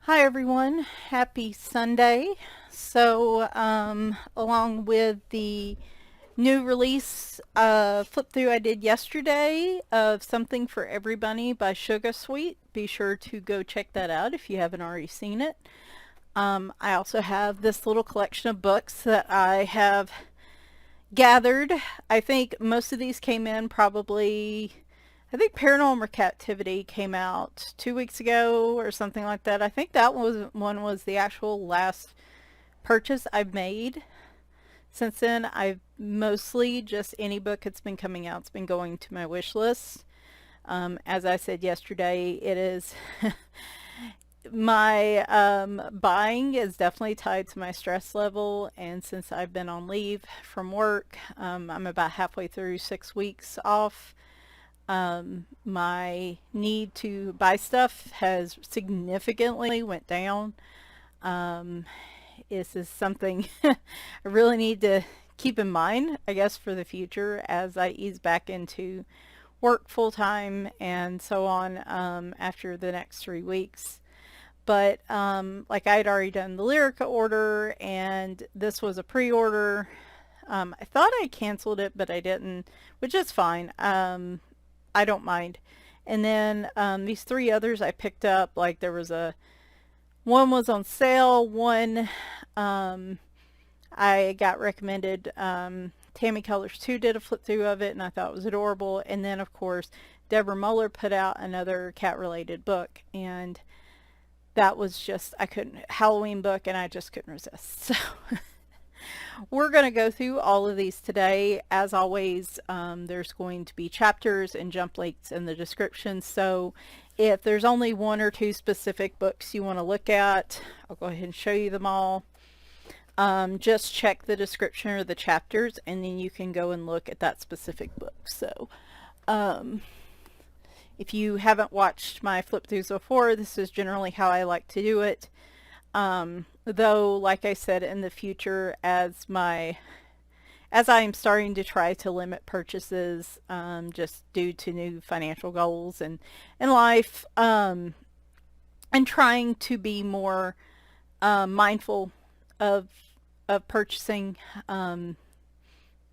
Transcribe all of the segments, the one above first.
Hi everyone, happy Sunday. So along with the new release flip through I did yesterday of Something for Everybody by Sugar Sweet, be sure to go check that out if you haven't already seen it. I also have this little collection of books that I have gathered. I think most of these came in probably, I think Paranormal Cat-tivity came out 2 weeks ago or something like that. I think that one was the actual last purchase I've made. Since then, I've mostly just any book that's been coming out, it's been going to my wish list. As I said yesterday, it is my buying is definitely tied to my stress level, and since I've been on leave from work, I'm about halfway through 6 weeks off. My need to buy stuff has significantly went down. This is something I really need to keep in mind, I guess, for the future as I ease back into work full time and so on after the next 3 weeks. But like I had already done the Lyrica order, and this was a pre-order. I thought I canceled it, but I didn't, which is fine. I don't mind. And then these three others I picked up, like there was one was on sale, one I got recommended. Tammy Colors 2 did a flip through of it, and I thought it was adorable. And then, of course, Deborah Muller put out another cat-related book, and that was just, Halloween book, and I just couldn't resist. So we're going to go through all of these today. As always, there's going to be chapters and jump links in the description. So if there's only one or two specific books you want to look at, I'll go ahead and show you them all. Just check the description or the chapters, and then you can go and look at that specific book. So if you haven't watched my flip-throughs before, this is generally how I like to do it. Though, like I said, in the future, as I'm starting to try to limit purchases, just due to new financial goals and in life, and trying to be more mindful of purchasing,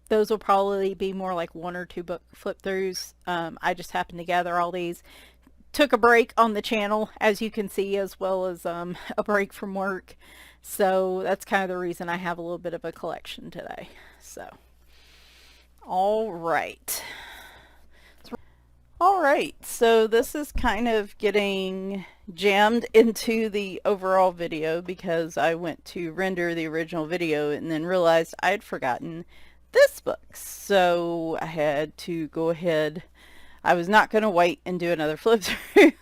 those will probably be more like one or two book flip-throughs. I just happened to gather all these. Took a break on the channel, as you can see, as well as a break from work. So that's kind of the reason I have a little bit of a collection today. So, all right. So this is kind of getting jammed into the overall video because I went to render the original video and then realized I'd forgotten this book. So I had to go ahead. I was not going to wait and do another flip through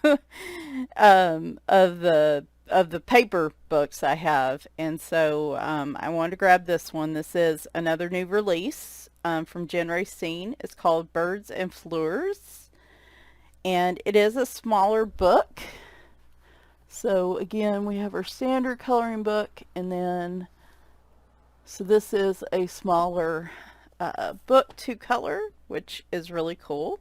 of the paper books I have, and so I wanted to grab this one. This is another new release from Racine. It's called Birds and Fleurs, and it is a smaller book. So again, we have our standard coloring book, and then so this is a smaller book to color, which is really cool.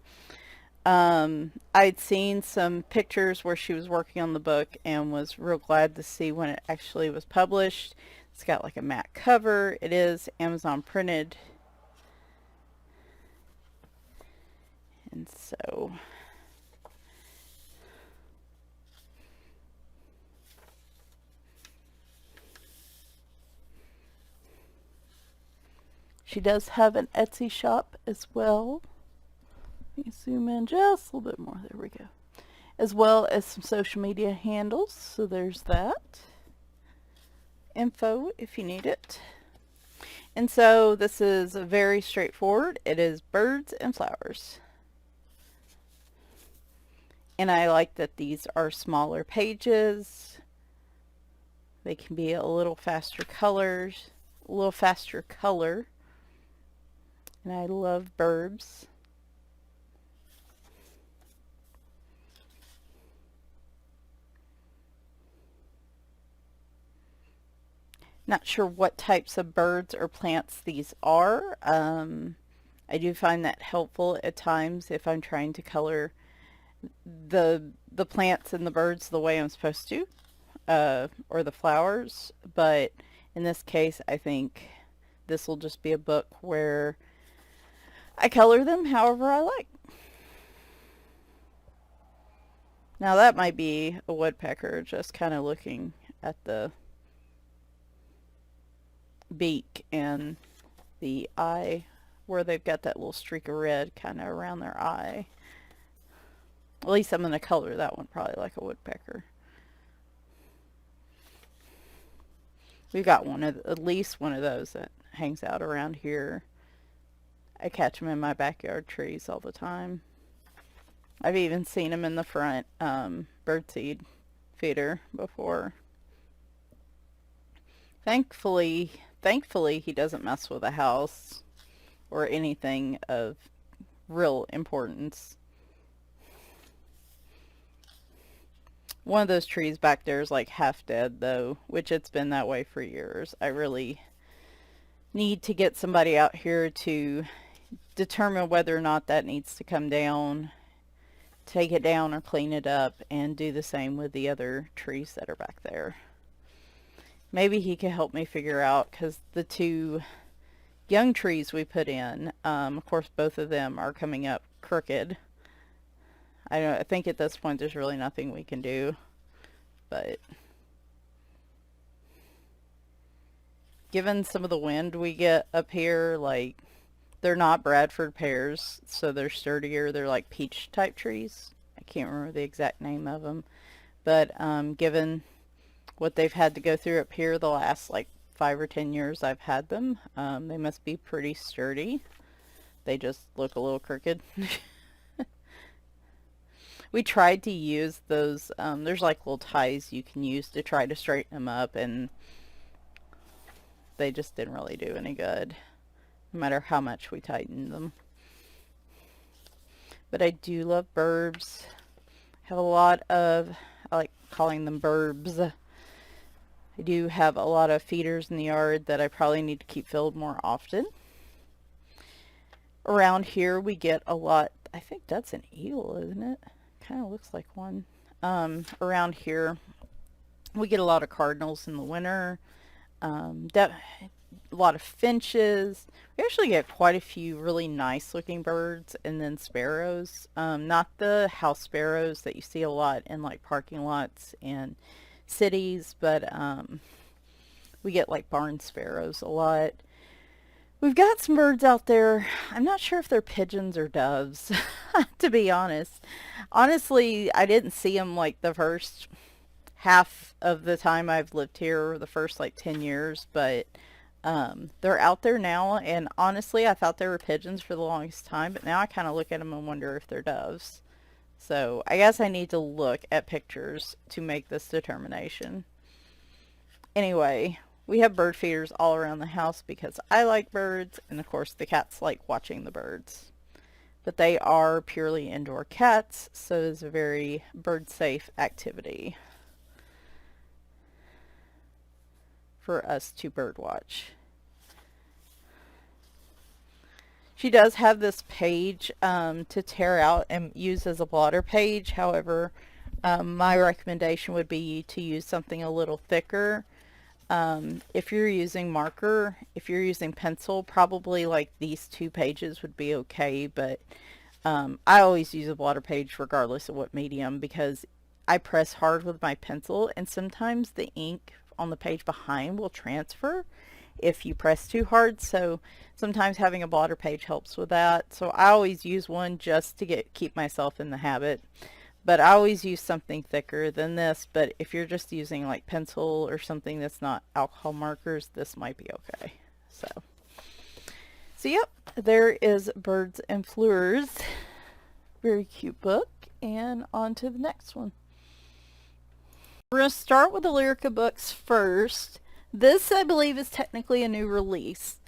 I'd seen some pictures where she was working on the book and was real glad to see when it actually was published. It's got like a matte cover. It is Amazon printed. And so she does have an Etsy shop as well. Let me zoom in just a little bit more. There we go. As well as some social media handles. So there's that. Info if you need it. And so this is very straightforward. It is birds and flowers. And I like that these are smaller pages. They can be a little faster color. And I love birds. Not sure what types of birds or plants these are. I do find that helpful at times if I'm trying to color the plants and the birds the way I'm supposed to, or the flowers. But in this case, I think this will just be a book where I color them however I like. Now that might be a woodpecker just kind of looking at the beak and the eye where they've got that little streak of red kind of around their eye. At least I'm going to color that one probably like a woodpecker. We've got at least one of those that hangs out around here. I catch them in my backyard trees all the time. I've even seen him in the front birdseed feeder before. Thankfully he doesn't mess with a house or anything of real importance. One of those trees back there is like half dead though, which it's been that way for years. I really need to get somebody out here to determine whether or not that needs to come down, take it down or clean it up, and do the same with the other trees that are back there. Maybe he can help me figure out, because the two young trees we put in, of course both of them are coming up crooked. I think at this point there's really nothing we can do, but given some of the wind we get up here, like, they're not Bradford pears, so they're sturdier. They're like peach type trees. I can't remember the exact name of them, but given what they've had to go through up here the last like 5 or 10 years I've had them, they must be pretty sturdy. They just look a little crooked. We tried to use those, there's like little ties you can use to try to straighten them up, and they just didn't really do any good, no matter how much we tightened them. But I do love burbs. I have a lot of, I like calling them burbs. I do have a lot of feeders in the yard that I probably need to keep filled more often. Around here we get a lot, I think that's an eel, isn't it? Kind of looks like one. Around here we get a lot of cardinals in the winter. A lot of finches. We actually get quite a few really nice looking birds, and then sparrows. Not the house sparrows that you see a lot in like parking lots and cities, but we get like barn sparrows a lot. We've got some birds out there. I'm not sure if they're pigeons or doves, to be honest. Honestly, I didn't see them like the first half of the time I've lived here, the first like 10 years, but they're out there now, and honestly I thought they were pigeons for the longest time, but now I kind of look at them and wonder if they're doves. So I guess I need to look at pictures to make this determination. Anyway, we have bird feeders all around the house because I like birds, and of course the cats like watching the birds. But they are purely indoor cats, so it's a very bird safe activity for us to bird watch. She does have this page to tear out and use as a blotter page. However, my recommendation would be to use something a little thicker. If you're using marker, if you're using pencil, probably like these 2 pages would be okay, but I always use a blotter page regardless of what medium, because I press hard with my pencil, and sometimes the ink on the page behind will transfer if you press too hard, so sometimes having a blotter page helps with that. So I always use one just to keep myself in the habit, but I always use something thicker than this. But if you're just using like pencil or something that's not alcohol markers, this might be okay. So yep, there is Birds and Fleurs. Very cute book, and on to the next one. We're going to start with the Lyrica books first. This, I believe, is technically a new release.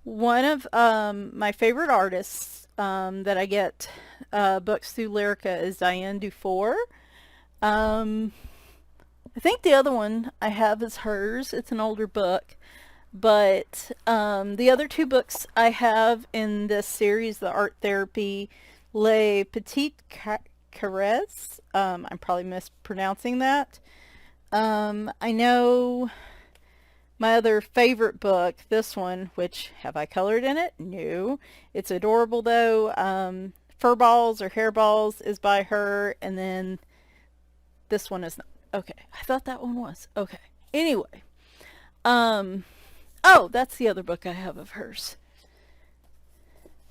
One of my favorite artists that I get books through Lyrica is Diane Dufour. I I think the other one I have is hers. It's an older book. But the other two books I have in this series, the Art Therapy, Les Petites Caresses, I'm probably mispronouncing that. I know my other favorite book, this one, which have I colored in it? No. It's adorable though. Fur Balls or Hair Balls is by her, and then this one is not. Okay, I thought that one was. Okay. Anyway, oh, that's the other book I have of hers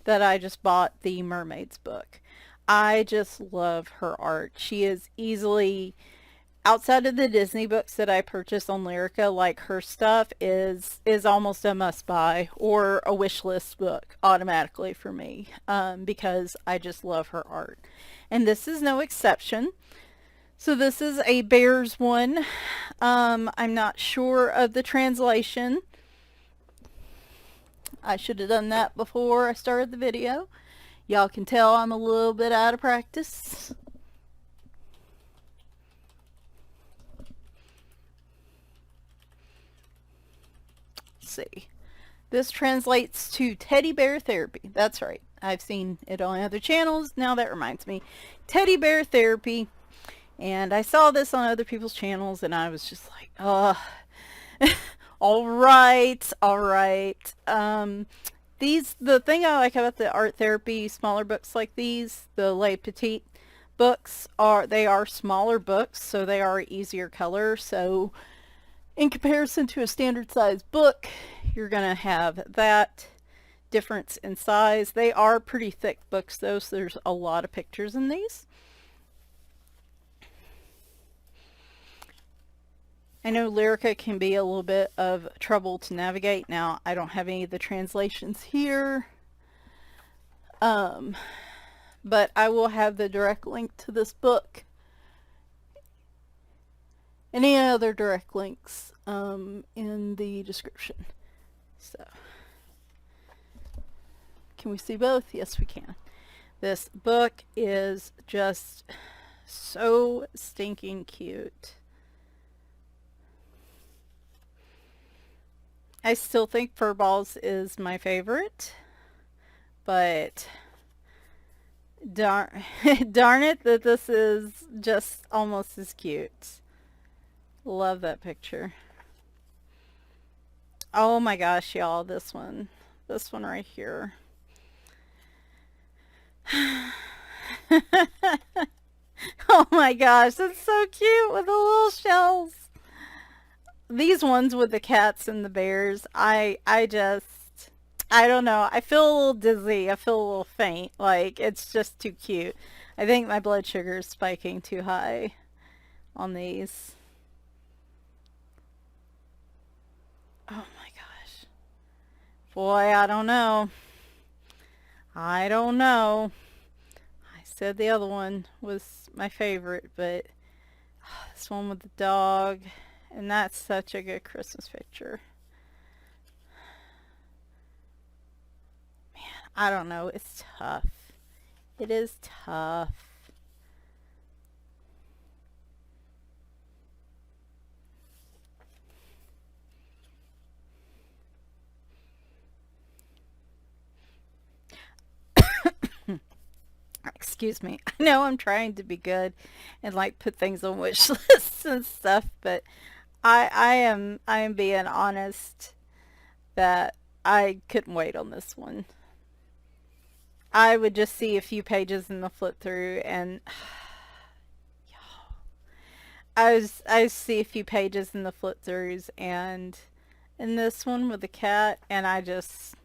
that I just bought, the Mermaids book. I just love her art. She is easily, outside of the Disney books that I purchased on Lyrica, like her stuff is almost a must buy or a wish list book automatically for me, because I just love her art. And this is no exception. So this is a Bears one. I'm not sure of the translation. I should have done that before I started the video. Y'all can tell I'm a little bit out of practice. Let's see. This translates to Teddy Bear Therapy. That's right. I've seen it on other channels. Now that reminds me. Teddy Bear Therapy. And I saw this on other people's channels and I was just like, all right, all right. The thing I like about the Art Therapy smaller books like these, the Les Petites books, they are smaller books, so they are easier color. So in comparison to a standard size book, you're gonna have that difference in size. They are pretty thick books though, so there's a lot of pictures in these. I know Lyrica can be a little bit of trouble to navigate. Now, I don't have any of the translations here. But I will have the direct link to this book. Any other direct links in the description. So, can we see both? Yes, we can. This book is just so stinking cute. I still think Fur Balls is my favorite, but darn it that this is just almost as cute. Love that picture. Oh my gosh, y'all, this one right here. Oh my gosh, that's so cute with the little shells. These ones with the cats and the bears, I don't know. I feel a little dizzy. I feel a little faint. Like, it's just too cute. I think my blood sugar is spiking too high on these. Oh my gosh. Boy, I don't know. I don't know. I said the other one was my favorite, but this one with the dog. And that's such a good Christmas picture. Man, I don't know. It's tough. It is tough. Excuse me. I know I'm trying to be good and like put things on wish lists and stuff, but I am being honest that I couldn't wait on this one. I would just see a few pages in the flip through and I see a few pages in the flip throughs and in this one with the cat, and I just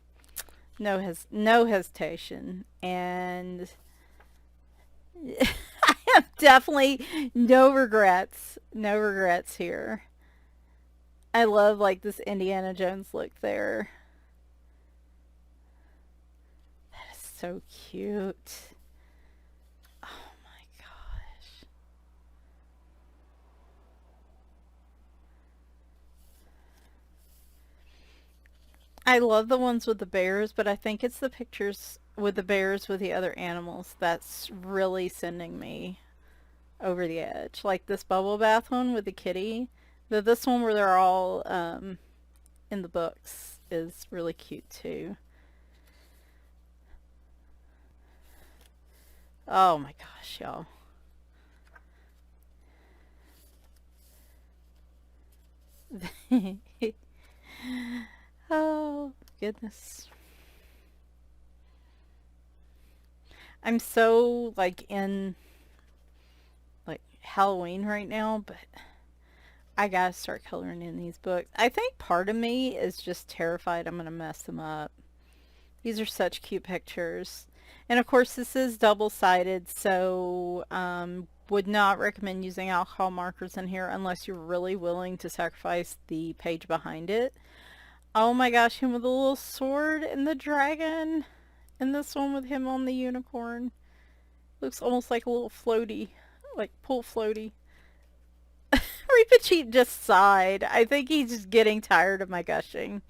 no hesitation, and I have definitely no regrets here. I love like this Indiana Jones look there. That is so cute. Oh my gosh. I love the ones with the bears, but I think it's the pictures with the bears with the other animals that's really sending me over the edge. Like this bubble bath one with the kitty. This one where they're all in the books is really cute too. Oh my gosh, y'all. Oh goodness. I'm so like in like Halloween right now, but I gotta start coloring in these books. I think part of me is just terrified I'm gonna mess them up. These are such cute pictures. And of course this is double-sided, so would not recommend using alcohol markers in here unless you're really willing to sacrifice the page behind it. Oh my gosh, him with the little sword and the dragon. And this one with him on the unicorn. Looks almost like a little floaty, like pool floaty. Reepicheep just sighed. I think he's just getting tired of my gushing.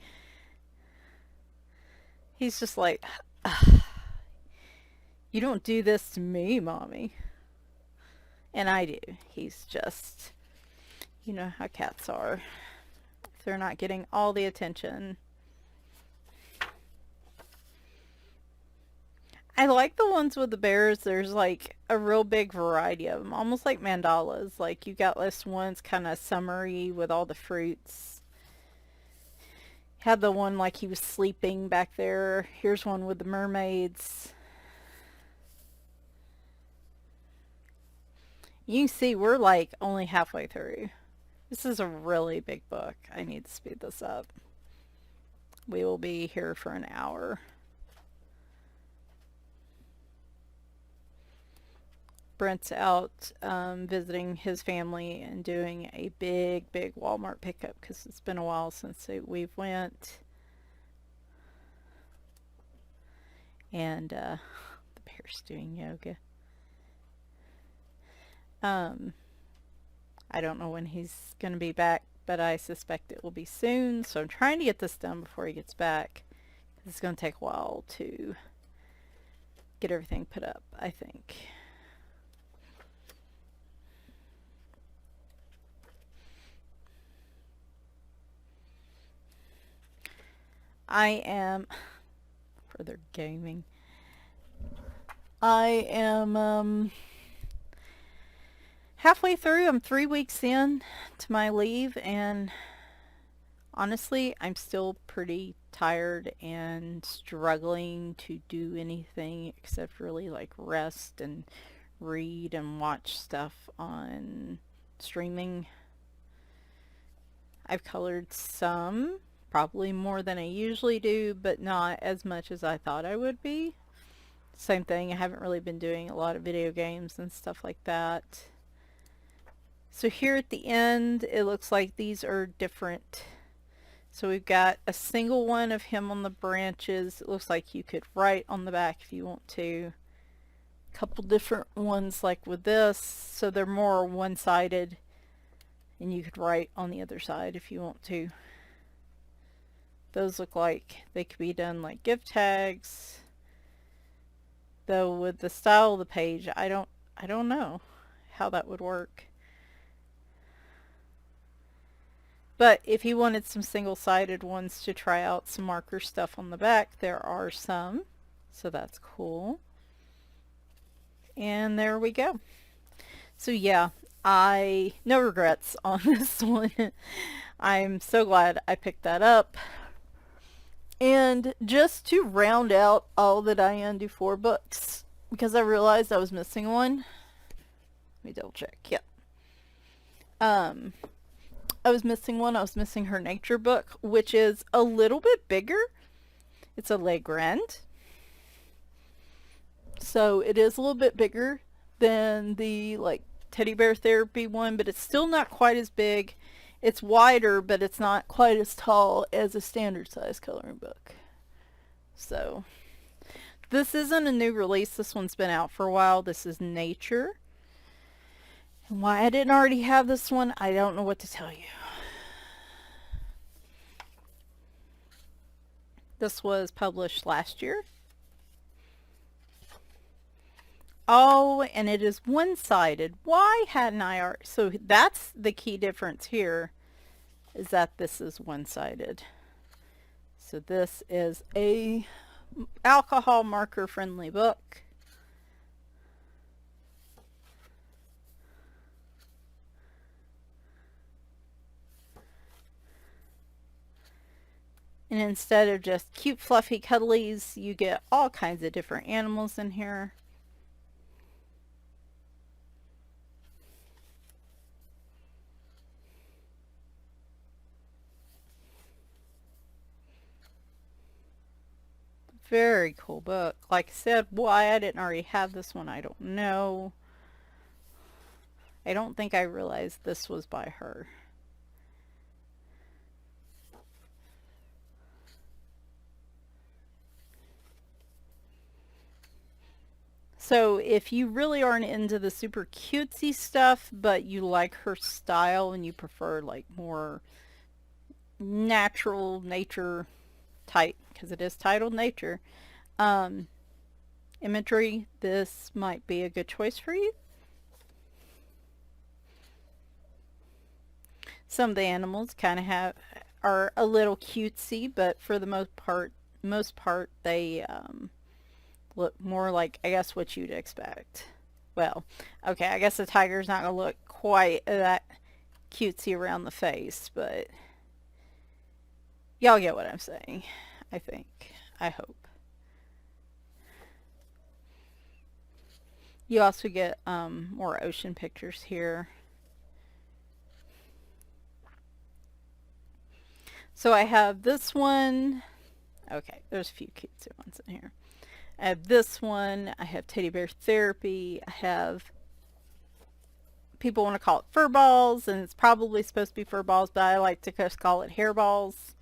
He's just like, you don't do this to me, Mommy. And I do. He's just, you know how cats are. If they're not getting all the attention. I like the ones with the bears. There's like a real big variety of them. Almost like mandalas. Like you got this one's kind of summery with all the fruits. Had the one like he was sleeping back there. Here's one with the mermaids. You can see we're like only halfway through. This is a really big book. I need to speed this up. We will be here for an hour. Brent's out visiting his family and doing a big Walmart pickup because it's been a while since we've went. And the bear's doing yoga. I don't know when he's going to be back, but I suspect it will be soon. So I'm trying to get this done before he gets back. It's going to take a while to get everything put up, I think. I am further gaming. I am halfway through. I'm 3 weeks in to my leave, and honestly, I'm still pretty tired and struggling to do anything except really like rest and read and watch stuff on streaming. I've colored some, probably more than I usually do, but not as much as I thought I would be. Same thing, I haven't really been doing a lot of video games and stuff like that. So here at the end, it looks like these are different. So we've got a single one of him on the branches. It looks like you could write on the back if you want to. A couple different ones like with this, so they're more one-sided, and you could write on the other side if you want to. Those look like they could be done like gift tags. Though with the style of the page, I don't know how that would work. But if you wanted some single-sided ones to try out some marker stuff on the back, there are some. So that's cool. And there we go. So yeah, no regrets on this one. I'm so glad I picked that up. And just to round out all the Diane Dufour books, because I realized I was missing one. Let me double check. Yep. I was missing one. I was missing her nature book, which is a little bit bigger. It's a Le Grand. So it is a little bit bigger than the like teddy bear therapy one, but it's still not quite as big. It's wider, but it's not quite as tall as a standard size coloring book. So this isn't a new release. This one's been out for a while. This is Nature. And why I didn't already have this one, I don't know what to tell you. This was published last year. Oh, and it is one-sided. Why hadn't I already? So that's the key difference here, is that this is one-sided. So this is a alcohol marker friendly book. And instead of just cute fluffy cuddlies, you get all kinds of different animals in here. Very cool book. Like I said, why I didn't already have this one, I don't know. I don't think I realized this was by her. So if you really aren't into the super cutesy stuff, but you like her style and you prefer like more natural nature type, because it is titled nature, imagery, this might be a good choice for you. Some of the animals kind of are a little cutesy, but for the most part they look more like, I guess, what you'd expect. Well, okay, I guess the tiger's not going to look quite that cutesy around the face, but y'all get what I'm saying, I think. I hope. You also get more ocean pictures here. So I have this one. Okay, there's a few cutesy ones in here. I have this one. I have teddy bear therapy. I have, people want to call it fur balls, and it's probably supposed to be fur balls, but I like to just call it hair balls.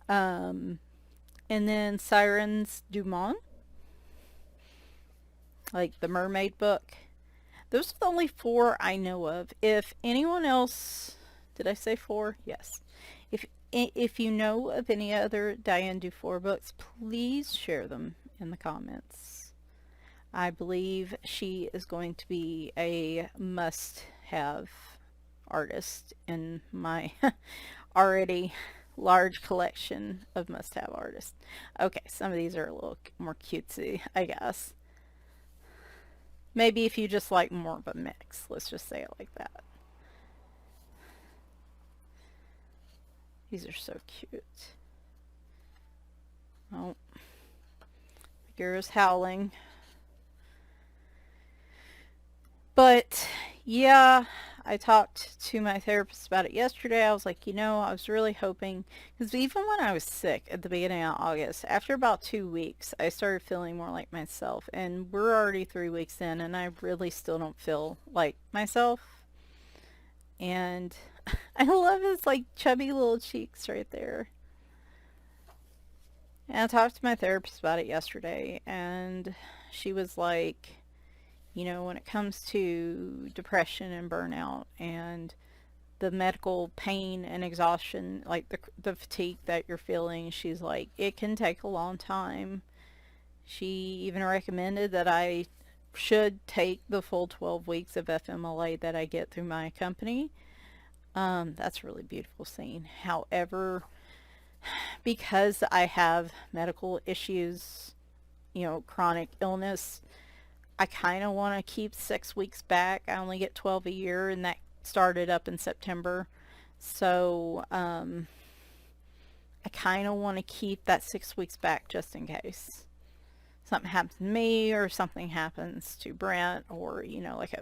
And then Sirens du Monde, like the mermaid book. Those are the only 4 I know of. If anyone else, did I say 4? Yes. If you know of any other Diane Dufour books, please share them in the comments. I believe she is going to be a must-have artist in my already large collection of must-have artists. Okay, some of these are a little more cutesy, I guess. Maybe if you just like more of a mix, let's just say it like that. These are so cute. Oh, Garra's howling. But yeah, I talked to my therapist about it yesterday. I was like, I was really hoping, because even when I was sick at the beginning of August, after about 2 weeks, I started feeling more like myself. And we're already 3 weeks in, and I really still don't feel like myself. And I love his like chubby little cheeks right there. And I talked to my therapist about it yesterday, and she was like, when it comes to depression and burnout and the medical pain and exhaustion, like the fatigue that you're feeling, she's like, it can take a long time. She even recommended that I should take the full 12 weeks of FMLA that I get through my company. That's a really beautiful scene. However, because I have medical issues, chronic illness, I kind of want to keep 6 weeks back. I only get 12 a year, and that started up in September. So, I kind of want to keep that 6 weeks back just in case something happens to me or something happens to Brent or, like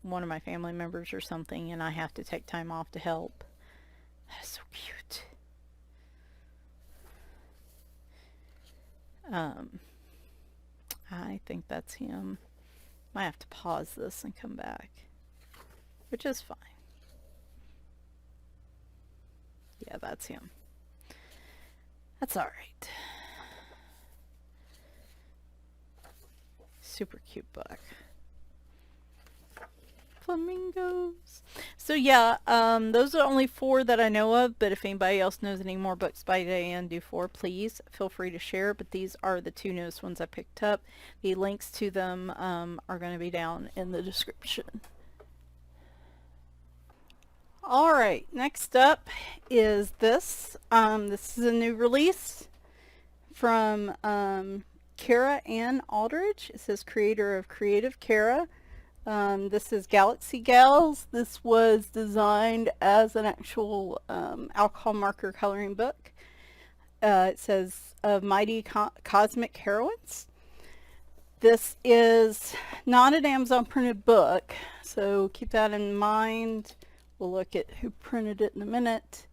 one of my family members or something, and I have to take time off to help. That is so cute. I think that's him. Might have to pause this and come back, which is fine. Yeah, that's him. That's alright. Super cute book. Flamingos. So yeah, those are only 4 that I know of, but if anybody else knows any more books by Diane Dufour, please feel free to share. But these are the 2 newest ones I picked up. The links to them are going to be down in the description. Alright, next up is this. This is a new release from Carrah-Anne Aldridge. It says creator of Creative Carrah. This is Galaxy Gals. This was designed as an actual alcohol marker coloring book. It says of mighty cosmic heroines. This is not an Amazon printed book, so keep that in mind. We'll look at who printed it in a minute.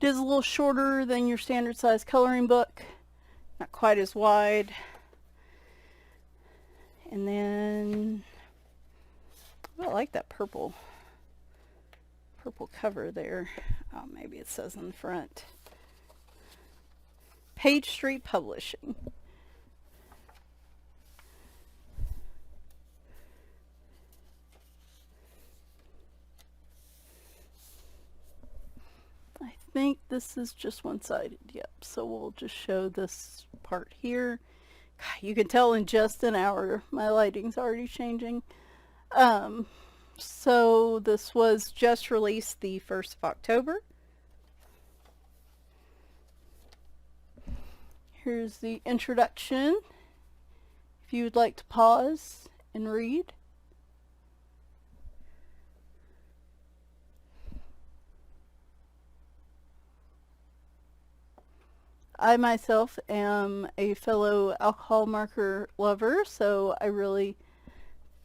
It is a little shorter than your standard size coloring book, not quite as wide. And then, oh, I like that purple cover there. Oh, maybe it says on the front. Page Street Publishing. I think this is just one-sided, yep, so we'll just show this part here. You can tell in just an hour my lighting's already changing. So this was just released the 1st of October. Here's the introduction if you would like to pause and read. I myself am a fellow alcohol marker lover, so I really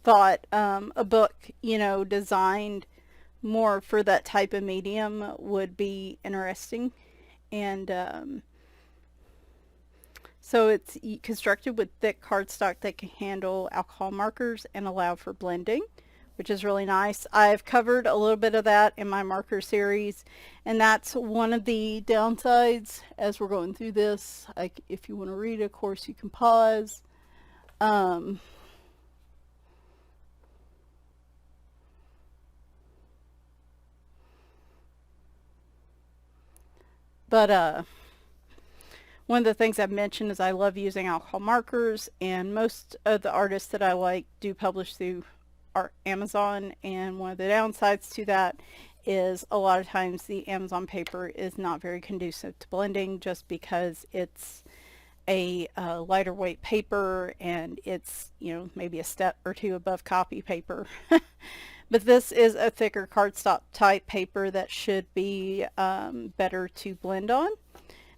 thought a book, designed more for that type of medium would be interesting. And so it's constructed with thick cardstock that can handle alcohol markers and allow for blending, which is really nice. I've covered a little bit of that in my marker series, and that's one of the downsides as we're going through this. If you want to read it, of course, you can pause. But one of the things I've mentioned is I love using alcohol markers, and most of the artists that I like do publish through Amazon, and one of the downsides to that is a lot of times the Amazon paper is not very conducive to blending, just because it's a lighter weight paper and it's maybe a step or 2 above copy paper. But this is a thicker cardstock type paper that should be better to blend on.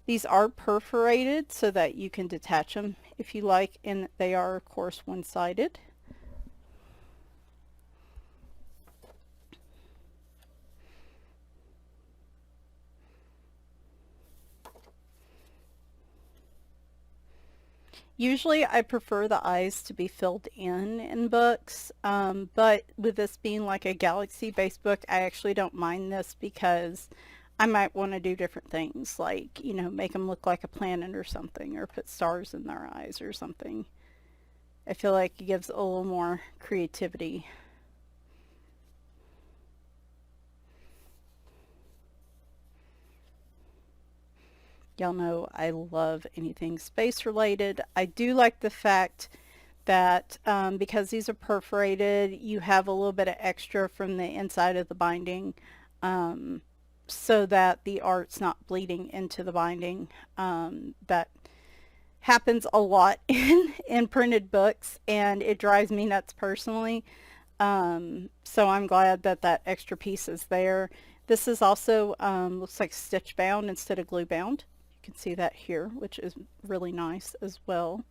These are perforated so that you can detach them if you like, and they are of course one-sided. Usually I prefer the eyes to be filled in books, but with this being like a Galaxy based book, I actually don't mind this because I might want to do different things, like, make them look like a planet or something, or put stars in their eyes or something. I feel like it gives a little more creativity. Y'all know I love anything space related. I do like the fact that because these are perforated, you have a little bit of extra from the inside of the binding, so that the art's not bleeding into the binding. That happens a lot in printed books, and it drives me nuts personally. So I'm glad that that extra piece is there. This is also looks like stitch bound instead of glue bound. You can see that here, which is really nice as well.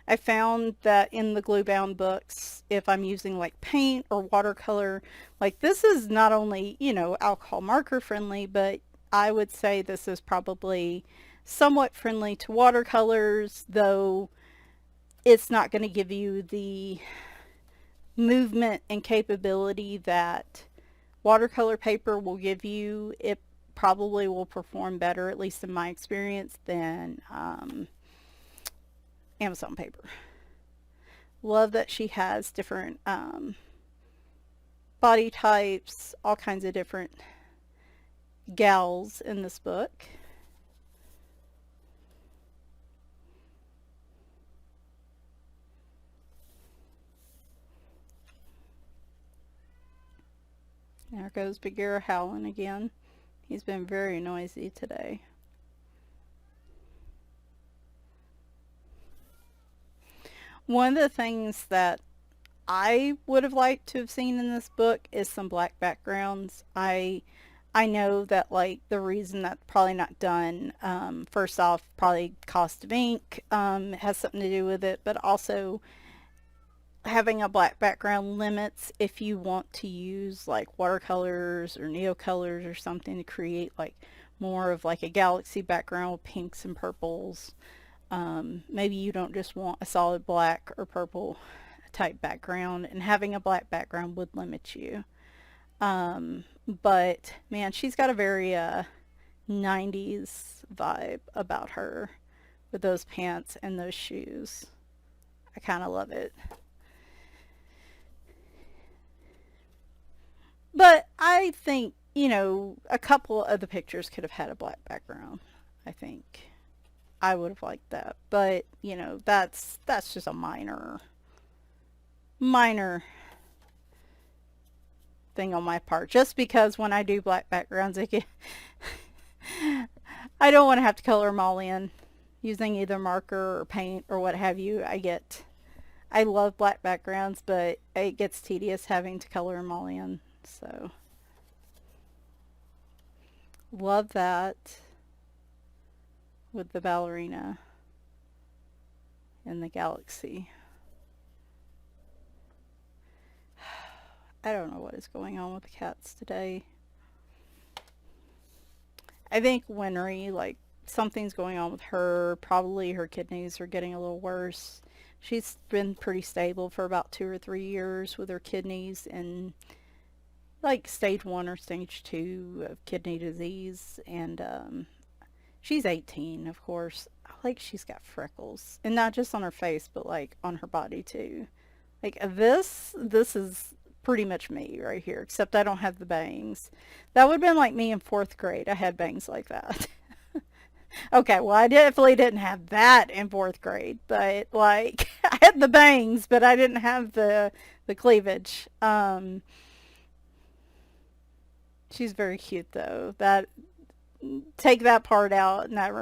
I found that in the glue bound books, if I'm using like paint or watercolor, like this is not only, alcohol marker friendly, but I would say this is probably somewhat friendly to watercolors, though it's not going to give you the movement and capability that watercolor paper will give you. It probably will perform better, at least in my experience, than Amazon paper. Love that she has different body types, all kinds of different gals in this book. There goes Bagheera howling again. He's been very noisy today. One of the things that I would have liked to have seen in this book is some black backgrounds. I know that like the reason that's probably not done, first off, probably cost of ink, has something to do with it, but also having a black background limits if you want to use like watercolors or neocolors or something to create like more of like a galaxy background with pinks and purples. Maybe you don't just want a solid black or purple type background, and having a black background would limit you. But man, she's got a very 90s vibe about her with those pants and those shoes. I kind of love it. But I think, you know, a couple of the pictures could have had a black background. I think I would have liked that. But, you know, that's just a minor thing on my part. Just because when I do black backgrounds, I don't want to have to color them all in using either marker or paint or what have you. I love black backgrounds, but it gets tedious having to color them all in. So, love that with the ballerina in the galaxy. I don't know what is going on with the cats today. I think Winry, like, something's going on with her. Probably her kidneys are getting a little worse. She's been pretty stable for about 2 or 3 years with her kidneys, and like stage 1 or stage 2 of kidney disease. And she's 18, of course. Like, she's got freckles, and not just on her face, but like on her body too. Like, this is pretty much me right here, except I don't have the bangs. That would have been like me in 4th grade. I had bangs like that. Okay, well, I definitely didn't have that in 4th grade, but like I had the bangs, but I didn't have the cleavage. She's very cute though. That Take that part out, and that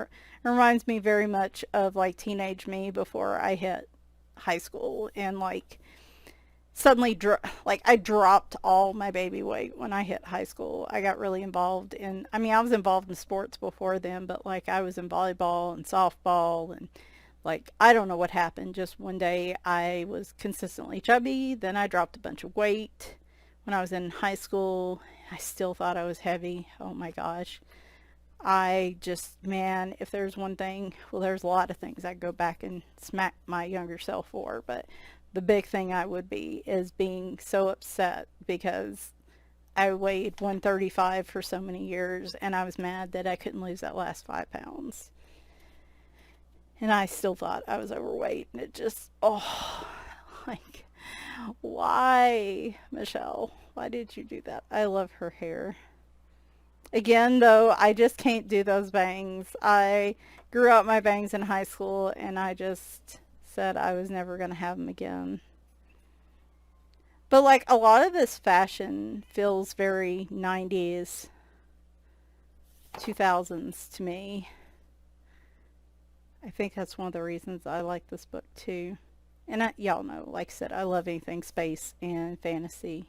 reminds me very much of like teenage me before I hit high school, and like suddenly like I dropped all my baby weight when I hit high school. I got really involved in, I mean, I was involved in sports before then, but like I was in volleyball and softball, and like I don't know what happened. Just one day I was consistently chubby, then I dropped a bunch of weight. When I was in high school, I still thought I was heavy. Oh my gosh. I just, man, if there's one thing, well, there's a lot of things I'd go back and smack my younger self for, but the big thing I would be is being so upset because I weighed 135 for so many years, and I was mad that I couldn't lose that last 5 pounds. And I still thought I was overweight, and it just, oh, like, why, Michelle? Why did you do that? I love her hair. Again, though, I just can't do those bangs. I grew out my bangs in high school, and I just said I was never going to have them again. But like a lot of this fashion feels very 90s, 2000s to me. I think that's one of the reasons I like this book too. And y'all know, like I said, I love anything space and fantasy.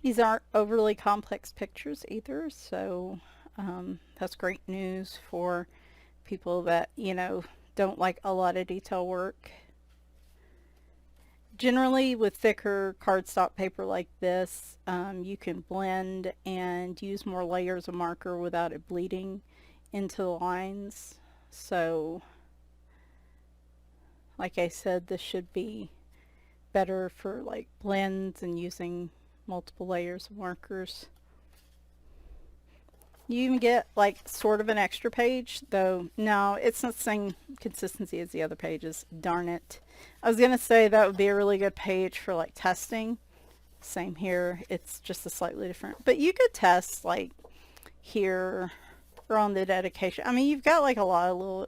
These aren't overly complex pictures either, so that's great news for people that, you know, don't like a lot of detail work. Generally, with thicker cardstock paper like this, you can blend and use more layers of marker without it bleeding into the lines. So, like I said, this should be better for like blends and using multiple layers of markers. You even get like sort of an extra page, though no, it's not the same consistency as the other pages. Darn it. I was gonna say that would be a really good page for like testing. Same here, it's just a slightly different, but you could test like here or on the dedication. I mean, you've got like a lot of little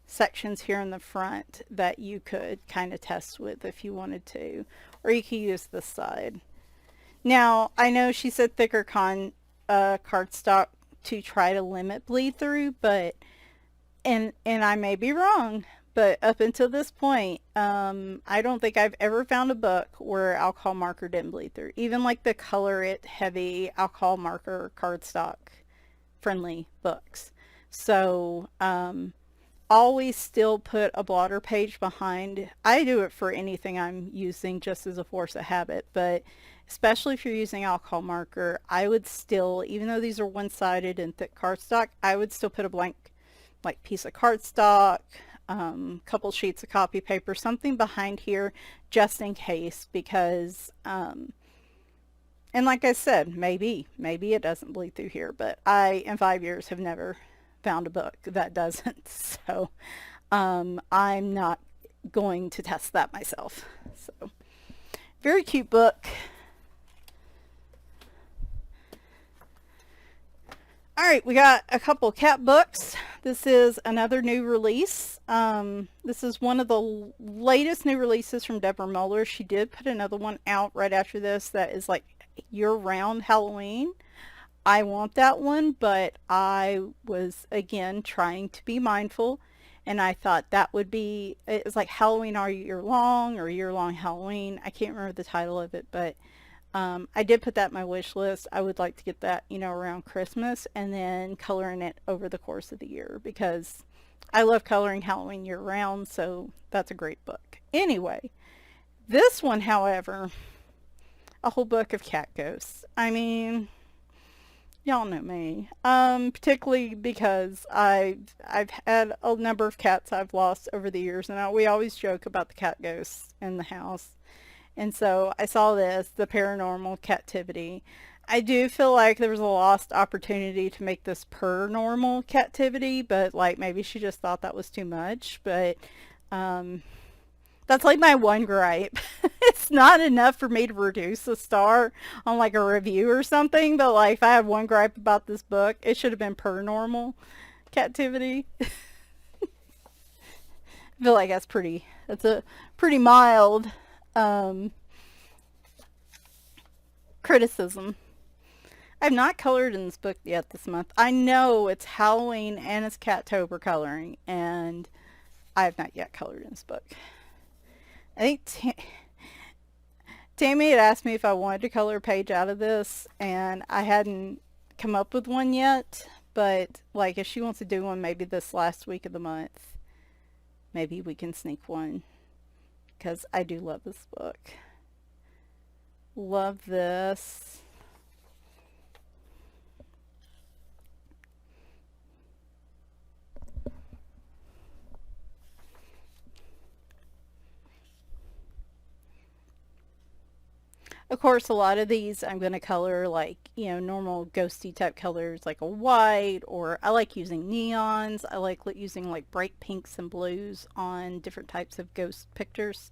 sections here in the front that you could kind of test with if you wanted to, or you could use this side. Now, I know she said thicker cardstock to try to limit bleed through, but and I may be wrong, but up until this point, I don't think I've ever found a book where alcohol marker didn't bleed through. Even like the color it heavy alcohol marker cardstock friendly books. So always still put a blotter page behind. I do it for anything I'm using just as a force of habit, but especially if you're using alcohol marker, I would still, even though these are one-sided and thick cardstock, I would still put a blank like piece of cardstock, couple sheets of copy paper, something behind here just in case, because and like I said, maybe it doesn't bleed through here, but I in 5 years have never found a book that doesn't. So I'm not going to test that myself. So very cute book. All right, we got a couple cat books. This is another new release. This is one of the latest new releases from Deborah Muller. She did put another one out right after this that is like year-round Halloween. I want that one, but I was again trying to be mindful, and I thought that would be, it was like Halloween all year long or year-long Halloween. I can't remember the title of it, but I did put that in my wish list. I would like to get that, you know, around Christmas and then coloring it over the course of the year because I love coloring Halloween year round, so that's a great book. Anyway, this one, however, a whole book of cat ghosts. I mean, y'all know me, particularly because I've had a number of cats I've lost over the years, and we always joke about the cat ghosts in the house. And so I saw this, the Paranormal Cat-tivity. I do feel like there was a lost opportunity to make this Paranormal Cat-tivity, but like maybe she just thought that was too much. But that's like my one gripe. It's not enough for me to reduce a star on like a review or something, but like if I had one gripe about this book, it should have been Paranormal Cat-tivity. I feel like that's a pretty mild criticism. I've not colored in this book yet this month. I know it's Halloween and it's Cattober coloring, and I have not yet colored in this book. I think Tammy had asked me if I wanted to color a page out of this, and I hadn't come up with one yet, but like if she wants to do one maybe this last week of the month, maybe we can sneak one, because I do love this book. Love this. Of course, a lot of these I'm going to color like, you know, normal ghosty type colors like a white, or I like using neons. I like using like bright pinks and blues on different types of ghost pictures.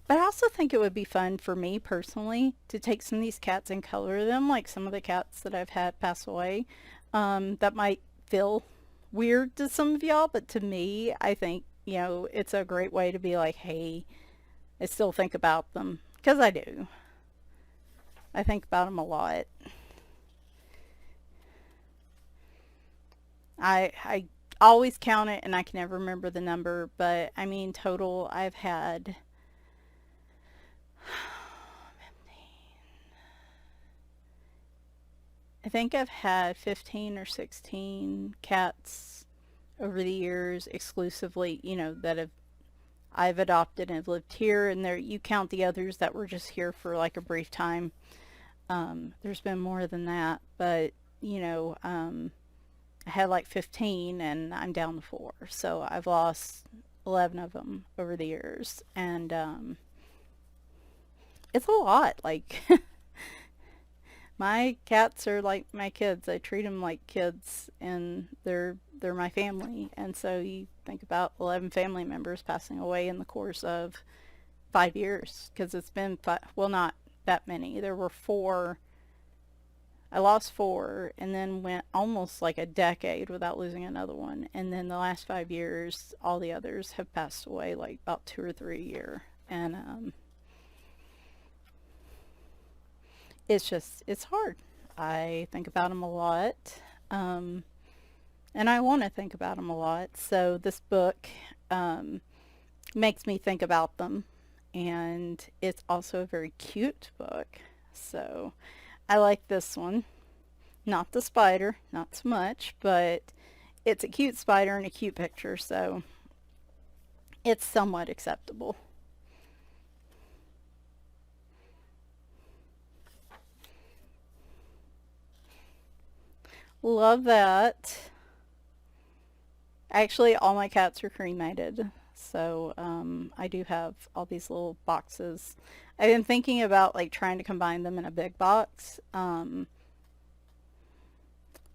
But I also think it would be fun for me personally to take some of these cats and color them like some of the cats that I've had pass away. That might feel weird to some of y'all, but to me, I think, you know, it's a great way to be like, hey, I still think about them. Because I do. I think about them a lot. I always count it and I can never remember the number, but I mean total I've had I think I've had 15 or 16 cats over the years exclusively, you know, that I've adopted and have lived here, and there you count the others that were just here for like a brief time. There's been more than that, but you know, I had like 15 and I'm down to 4. So I've lost 11 of them over the years. And it's a lot. Like, my cats are like my kids. I treat them like kids, and they're my family. And so you think about 11 family members passing away in the course of 5 years, because it's been well, not that many. There were four. I lost four, and then went almost like a decade without losing another one. And then the last 5 years, all the others have passed away, like about 2 or 3 a year. And it's hard. I think about them a lot, and I want to think about them a lot. So this book makes me think about them, and it's also a very cute book. So I like this one. Not the spider, not so much, but it's a cute spider and a cute picture, so it's somewhat acceptable. Love that. Actually, all my cats are cremated, so I do have all these little boxes. I've been thinking about like trying to combine them in a big box, but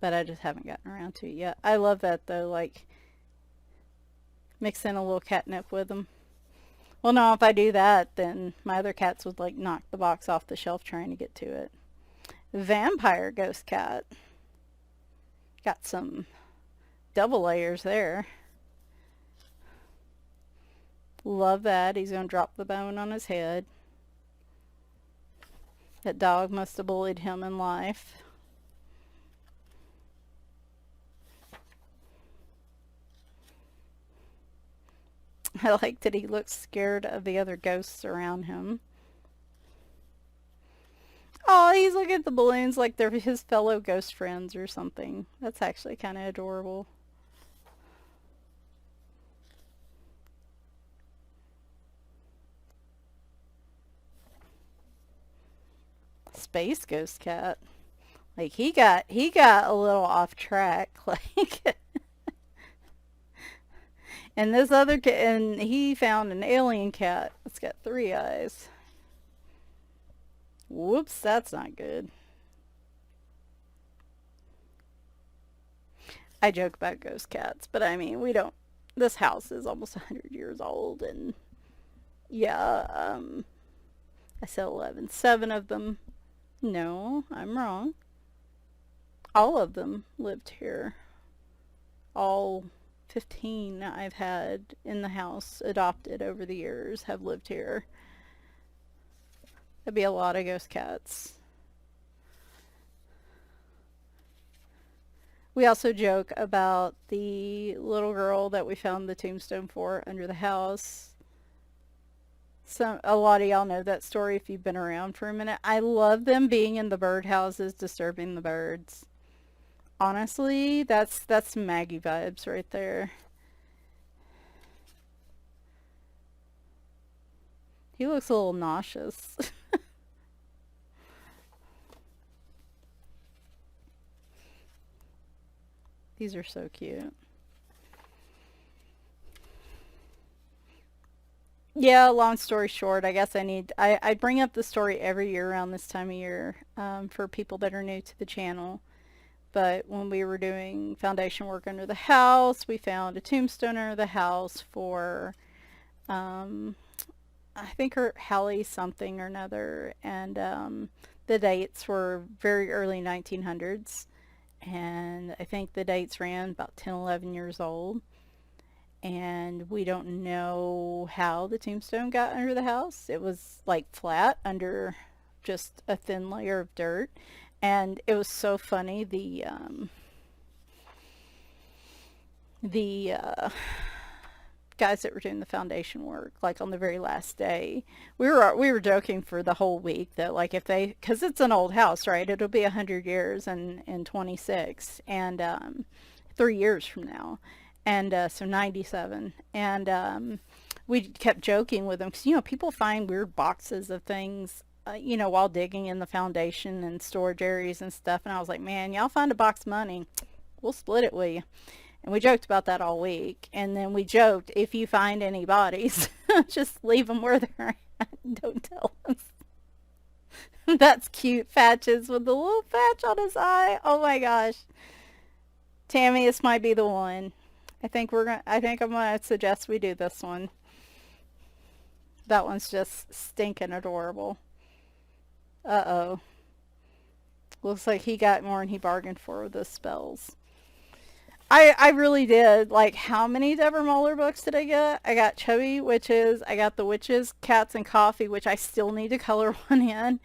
I just haven't gotten around to it yet. I love that though, like mix in a little catnip with them. Well, no, if I do that, then my other cats would like knock the box off the shelf trying to get to it. Vampire ghost cat. Got some double layers there. Love that. He's going to drop the bone on his head. That dog must have bullied him in life. I like that he looks scared of the other ghosts around him. Oh, he's looking at the balloons like they're his fellow ghost friends or something. That's actually kind of adorable. Space ghost cat. Like he got a little off track. Like, and this other cat, and he found an alien cat. It's got 3 eyes. Whoops, that's not good. I joke about ghost cats, but I mean, we don't. This house is almost 100 years old, and yeah, I said 11. 7 of them. No, I'm wrong. All of them lived here. All 15 I've had in the house adopted over the years have lived here. That'd be a lot of ghost cats. We also joke about the little girl that we found the tombstone for under the house. A lot of y'all know that story if you've been around for a minute. I love them being in the birdhouses, disturbing the birds. Honestly, that's Maggie vibes right there. He looks a little nauseous. These are so cute. Yeah, long story short, I guess I bring up the story every year around this time of year for people that are new to the channel. But when we were doing foundation work under the house, we found a tombstone under the house for, I think her Hallie something or another, and the dates were very early 1900s, and I think the dates ran about 10, 11 years old. And we don't know how the tombstone got under the house. It was like flat under just a thin layer of dirt. And it was so funny. The guys that were doing the foundation work, like on the very last day, we were joking for the whole week that like if they, because it's an old house, right? It'll be 100 years in 26, and 3 years from now. And so 97. And we kept joking with them because, people find weird boxes of things, while digging in the foundation and storage areas and stuff. And I was like, man, y'all find a box of money, we'll split it with you. And we joked about that all week. And then we joked, if you find any bodies, just leave them where they're at. Don't tell us. That's cute. Patches with the little patch on his eye. Oh my gosh. Tammy, this might be the one. I think I'm gonna suggest we do this one. That one's just stinking adorable. Uh-oh. Looks like he got more than he bargained for with the spells. I really did. Like, how many Deborah Muller books did I get? I got Chubby Witches. I got The Witches, Cats, and Coffee, which I still need to color one in.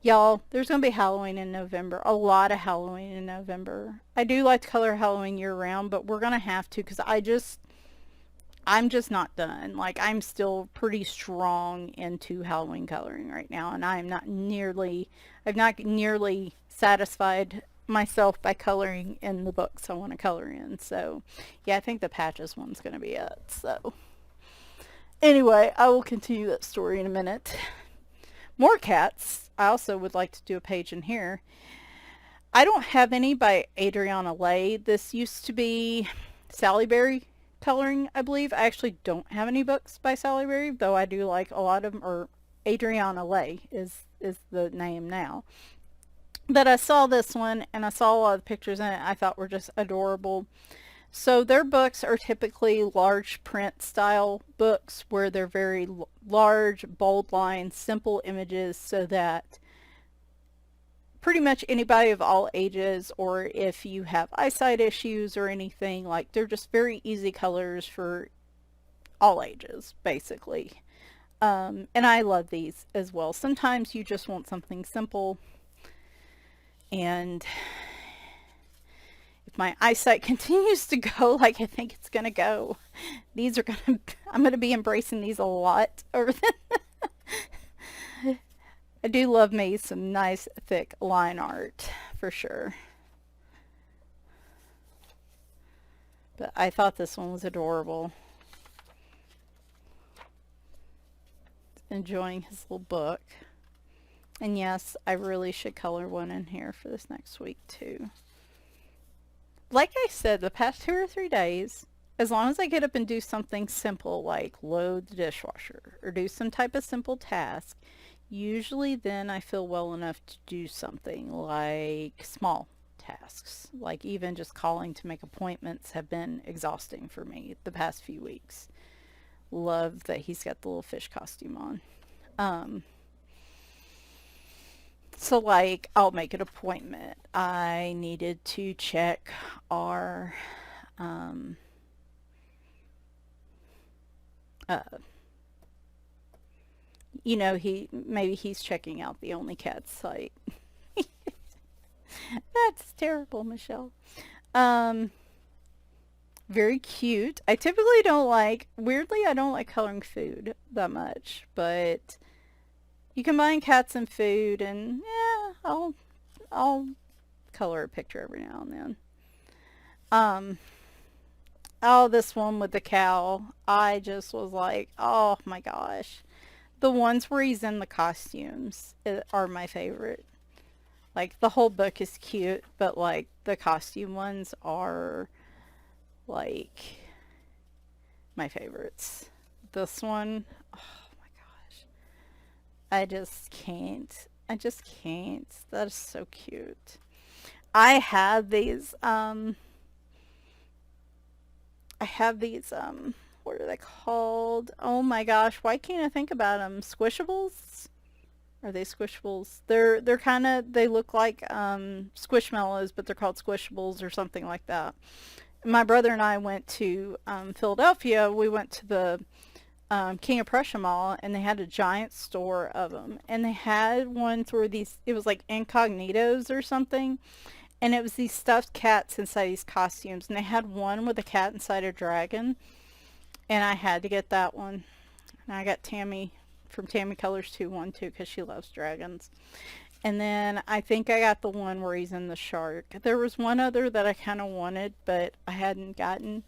Y'all, there's going to be Halloween in November. A lot of Halloween in November. I do like to color Halloween year round, but we're going to have to because I'm just not done. Like, I'm still pretty strong into Halloween coloring right now, and I've not nearly satisfied myself by coloring in the books I want to color in. So, yeah, I think the Patches one's going to be it. So, anyway, I will continue that story in a minute. More cats. I also would like to do a page in here. I don't have any by Adriana Lay. This used to be Sally Berry coloring, I believe. I actually don't have any books by Sally Berry, though I do like a lot of them, or Adriana Lay is the name now. But I saw this one, and I saw a lot of pictures in it I thought were just adorable. So their books are typically large print style books where they're very large, bold lines, simple images, so that pretty much anybody of all ages, or if you have eyesight issues or anything, like, they're just very easy colors for all ages, basically. And I love these as well. Sometimes you just want something simple, and if my eyesight continues to go like I think it's gonna go, I'm gonna be embracing these a lot over the I do love me some nice thick line art for sure. But I thought this one was adorable. Enjoying his little book. And yes, I really should color one in here for this next week too. Like I said, the past 2 or 3 days, as long as I get up and do something simple like load the dishwasher or do some type of simple task, usually then I feel well enough to do something like small tasks. Like even just calling to make appointments have been exhausting for me the past few weeks. Love that he's got the little fish costume on. So like, I'll make an appointment. I needed to check our, you know, maybe he's checking out the Only Cats site. That's terrible, Michelle. Very cute. I typically don't like, weirdly, I don't like coloring food that much, but you combine cats and food, and yeah, I'll color a picture every now and then. Oh, this one with the cow, I just was like, oh my gosh. The ones where he's in the costumes are my favorite. Like, the whole book is cute, but like the costume ones are like my favorites. This one, oh my gosh. I just can't. I just can't. That is so cute. I have these, what are they called? Oh my gosh, why can't I think about them? Squishables? Are they Squishables? They're kind of, they look like Squishmallows, but they're called Squishables or something like that. My brother and I went to Philadelphia. We went to the King of Prussia Mall, and they had a giant store of them. And they had ones where these, it was like incognitos or something. And it was these stuffed cats inside these costumes. And they had one with a cat inside a dragon. And I had to get that one. And I got Tammy from Tammy Colors 2 one too, because she loves dragons. And then I think I got the one where he's in the shark. There was one other that I kind of wanted, but I hadn't gotten.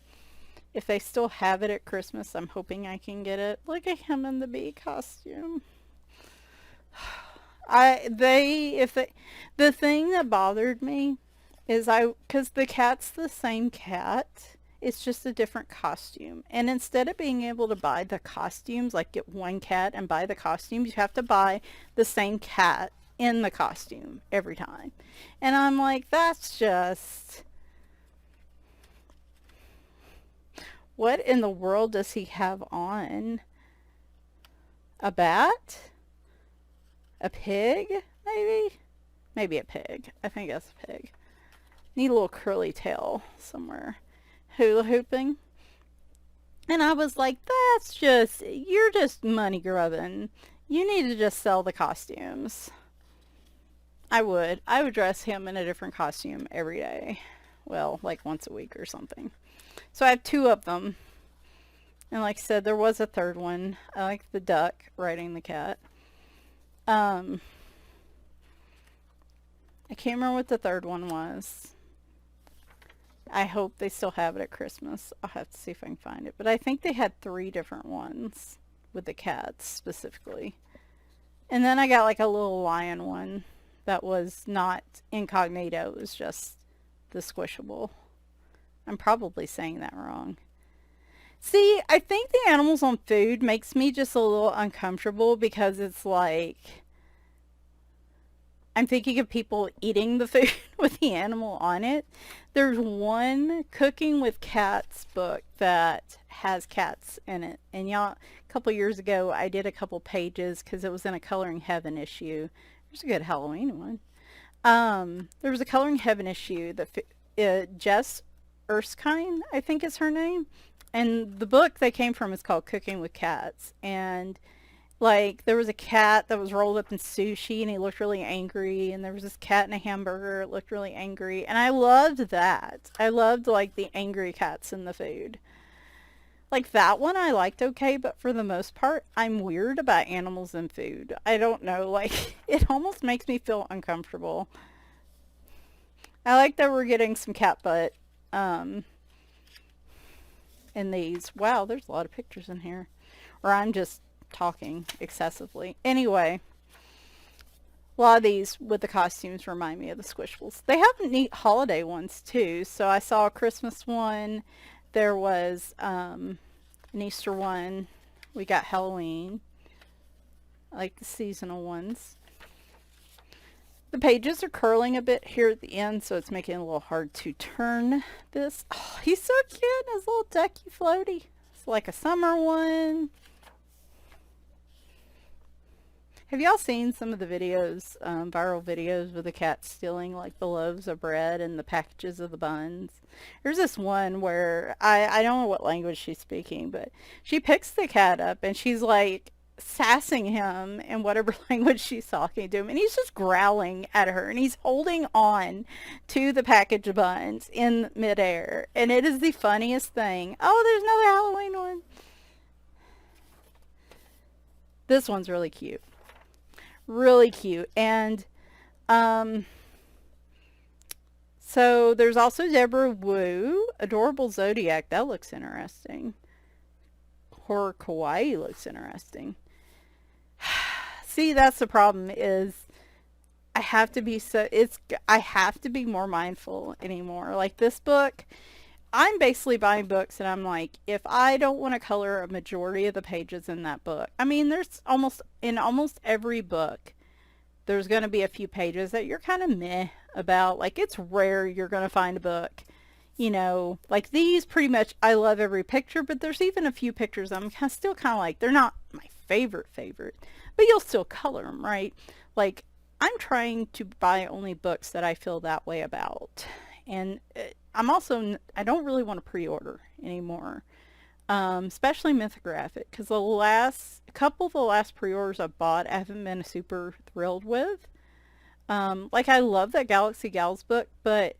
If they still have it at Christmas, I'm hoping I can get it. Look at him in the bee costume. The thing that bothered me is because the cat's the same cat, It's just a different costume. And instead of being able to buy the costumes, like get one cat and buy the costumes, you have to buy the same cat in the costume every time. And I'm like, that's just... What in the world does he have on? A bat? A pig, maybe? Maybe a pig. I think that's a pig. Need a little curly tail somewhere. Hula hooping. And I was like, that's just, you're just money grubbing. You need to just sell the costumes. I would dress him in a different costume every day. Well, like once a week or something. So I have 2 of them. And like I said, there was a 3rd one. I like the duck riding the cat. I can't remember what the 3rd one was. I hope they still have it at Christmas. I'll have to see if I can find it. But I think they had 3 different ones with the cats specifically. And then I got like a little lion one that was not incognito. It was just the squishable. I'm probably saying that wrong. See, I think the animals on food makes me just a little uncomfortable because it's like I'm thinking of people eating the food with the animal on it. There's one Cooking with Cats book that has cats in it. And y'all, a couple years ago, I did a couple pages because it was in a Coloring Heaven issue. There's a good Halloween one. There was a Coloring Heaven issue that Jess Erskine, I think is her name. And the book they came from is called Cooking with Cats. And like there was a cat that was rolled up in sushi and he looked really angry. And there was this cat in a hamburger that looked really angry. And I loved that. I loved like the angry cats in the food. Like that one I liked okay, but for the most part, I'm weird about animals in food. I don't know, like it almost makes me feel uncomfortable. I like that we're getting some cat butt in these. Wow, there's a lot of pictures in here. Or I'm just talking excessively. Anyway, a lot of these with the costumes remind me of the Squishables. They have neat holiday ones too. So I saw a Christmas one. There was an Easter one. We got Halloween. I like the seasonal ones. The pages are curling a bit here at the end, so it's making it a little hard to turn this. Oh, he's so cute, his little ducky floaty. It's like a summer one. Have y'all seen some of the videos, viral videos with the cat stealing like the loaves of bread and the packages of the buns? There's this one where I don't know what language she's speaking, but she picks the cat up and she's like sassing him in whatever language she's talking to him, and he's just growling at her and he's holding on to the package of buns in midair, and it is the funniest thing. Oh, there's another Halloween one. This one's really cute. Really cute. And so there's also Deborah Wu, Adorable Zodiac. That looks interesting. Horror Kawaii looks interesting. See, that's the problem is I have to be more mindful anymore. Like this book, I'm basically buying books and I'm like, if I don't want to color a majority of the pages in that book, I mean, there's almost every book, there's going to be a few pages that you're kind of meh about. Like it's rare you're going to find a book, you know, like these pretty much, I love every picture, but there's even a few pictures I'm still kind of like, they're not my favorite, but you'll still color them, right? Like I'm trying to buy only books that I feel that way about. And I don't really want to pre-order anymore, especially mythographic, because the last pre-orders I bought, I haven't been super thrilled with. Like I love that Galaxy Gals book, but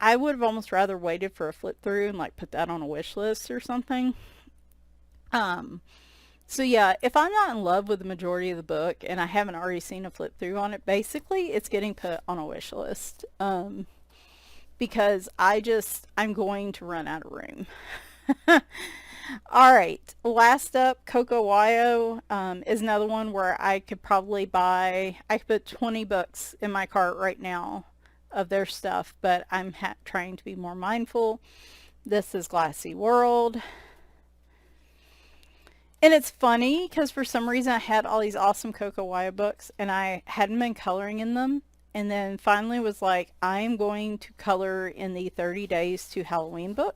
I would have almost rather waited for a flip through and like put that on a wish list or something. So yeah, if I'm not in love with the majority of the book and I haven't already seen a flip through on it, basically it's getting put on a wish list. Because I'm going to run out of room. All right, last up, Coco is another one where I could probably I could put 20 books in my cart right now of their stuff, but I'm trying to be more mindful. This is Glassy World. And it's funny because for some reason I had all these awesome Coco books and I hadn't been coloring in them. And then finally was like, I'm going to color in the 30 Days to Halloween book.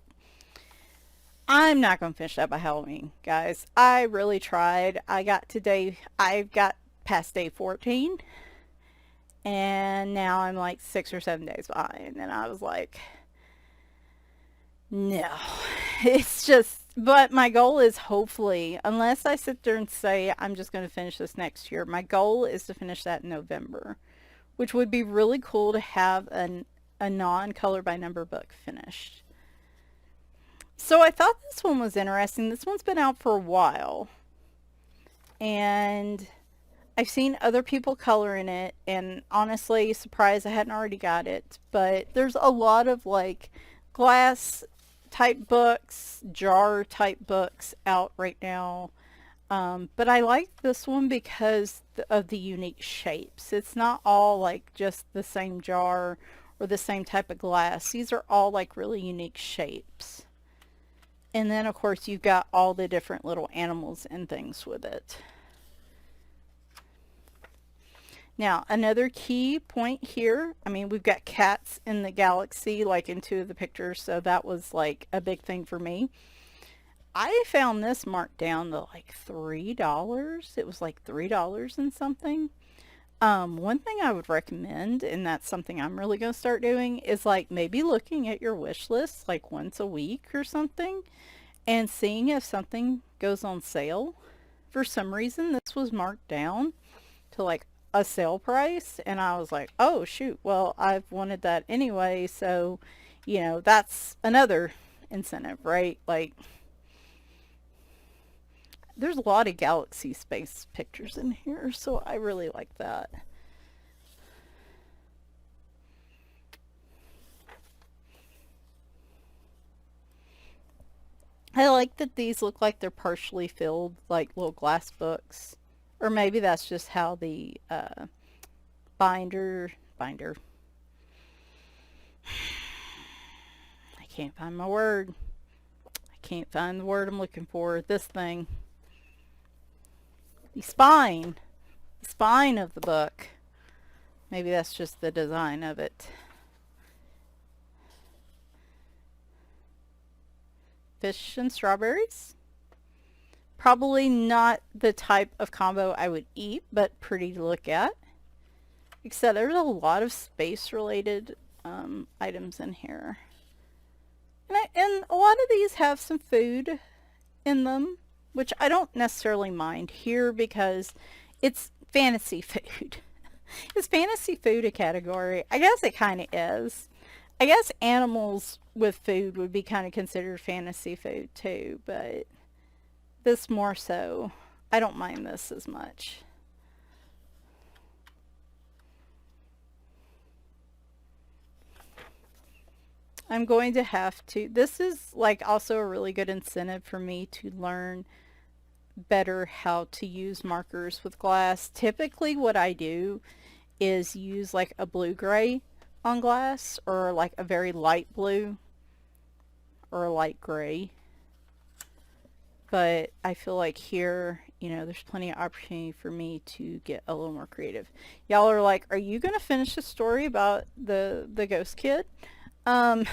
I'm not going to finish that by Halloween, guys. I really tried. I got past day 14. And now I'm like 6 or 7 days behind. And I was like, no. It's just, but my goal is hopefully, unless I sit there and say I'm just going to finish this next year, my goal is to finish that in November, which would be really cool to have a non-color by number book finished. So I thought this one was interesting. This one's been out for a while. And I've seen other people color in it, and honestly, surprised I hadn't already got it. But there's a lot of like glass type books, jar type books out right now. But I like this one because of the unique shapes. It's not all like just the same jar or the same type of glass. These are all like really unique shapes. And then of course you've got all the different little animals and things with it. Now, another key point here, I mean, we've got cats in the galaxy, like in 2 of the pictures, so that was like a big thing for me. I found this marked down to like $3. It was like $3 and something. One thing I would recommend, and that's something I'm really going to start doing, is like maybe looking at your wish list like once a week or something and seeing if something goes on sale. For some reason, this was marked down to like a sale price, and I was like, oh shoot, well, I've wanted that anyway, so you know, that's another incentive, right? Like, there's a lot of galaxy space pictures in here, so I really like that. I like that these look like they're partially filled, like little glass books. Or maybe that's just how the binder, I can't find my word. I can't find the word I'm looking for. This thing. The spine of the book. Maybe that's just the design of it. Fish and strawberries. Probably not the type of combo I would eat, but pretty to look at. Except there's a lot of space related items in here. And a lot of these have some food in them, which I don't necessarily mind here because it's fantasy food. Is fantasy food a category? I guess it kind of is. I guess animals with food would be kind of considered fantasy food too, but this more so. I don't mind this as much. I'm going to have to, this is like also a really good incentive for me to learn better how to use markers with glass. Typically what I do is use like a blue-gray on glass, or like a very light blue or a light gray. But I feel like here, you know, there's plenty of opportunity for me to get a little more creative. Y'all are like, are you going to finish the story about the ghost kid? Love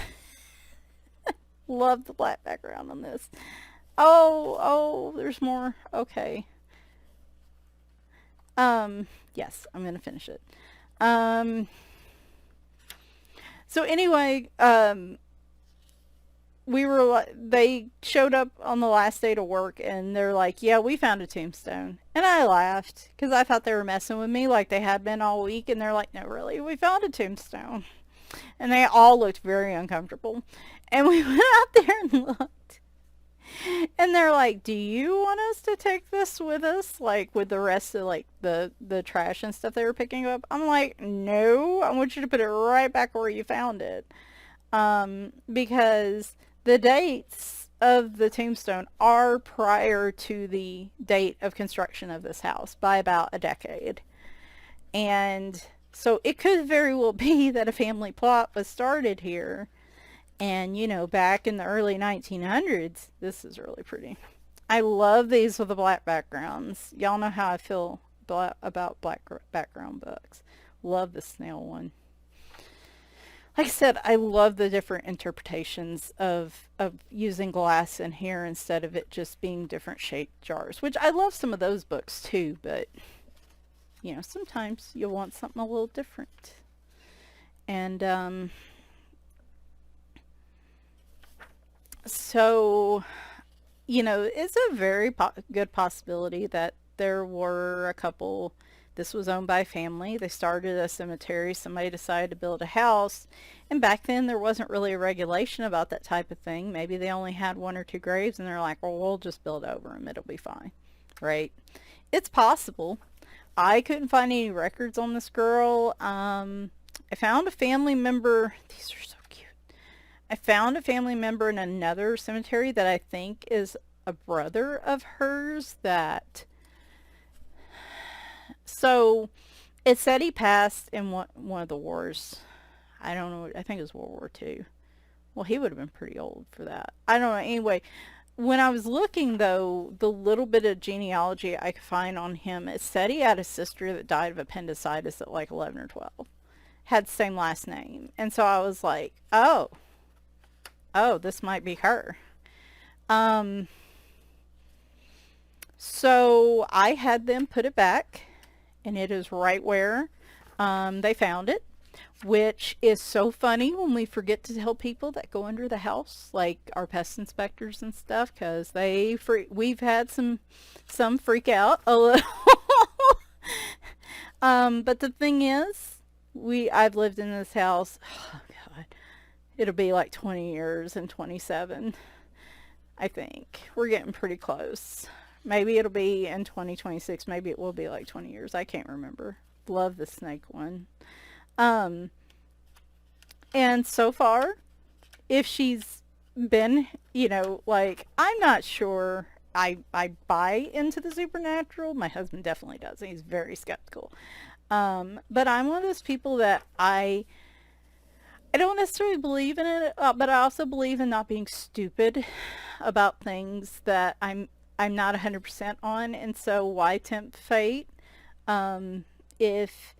the black background on this. Oh, there's more. Okay. Yes, I'm going to finish it. So anyway, they showed up on the last day to work and they're like, yeah, we found a tombstone. And I laughed because I thought they were messing with me like they had been all week. And they're like, no, really, we found a tombstone. And they all looked very uncomfortable. And we went out there and looked. And they're like, do you want us to take this with us? Like with the rest of like the trash and stuff they were picking up? I'm like, no, I want you to put it right back where you found it. Because the dates of the tombstone are prior to the date of construction of this house by about a decade. And so it could very well be that a family plot was started here. And, back in the early 1900s, this is really pretty. I love these with the black backgrounds. Y'all know how I feel about black background books. Love the snail one. Like I said, I love the different interpretations of using glass in here instead of it just being different shaped jars, which I love some of those books too, but sometimes you'll want something a little different. And so, it's a very good possibility that there were a couple. This was owned by a family. They started a cemetery. Somebody decided to build a house. And back then, there wasn't really a regulation about that type of thing. Maybe they only had one or two graves, and they're like, well, we'll just build over them. It'll be fine. Right? It's possible. I couldn't find any records on this girl. I found a family member. These are so cute. I found a family member in another cemetery that I think is a brother of hers that... So, it said he passed in one of the wars. I don't know. I think it was World War II. Well, he would have been pretty old for that. I don't know. Anyway, when I was looking, though, the little bit of genealogy I could find on him, it said he had a sister that died of appendicitis at like 11 or 12. Had the same last name. And so I was like, oh, this might be her. So I had them put it back, and it is right where they found it, which is so funny when we forget to tell people that go under the house, like our pest inspectors and stuff, because we've had some freak out a little. But the thing is, I've lived in this house, oh God, it'll be like 20 years and 27, I think. We're getting pretty close. Maybe it'll be in 2026. Maybe it will be like 20 years. I can't remember. Love the snake one. And so far, if she's been, like, I'm not sure. I buy into the supernatural. My husband definitely does. He's very skeptical. But I'm one of those people that I don't necessarily believe in it, but I also believe in not being stupid about things that I'm not 100% on, and so why tempt fate? If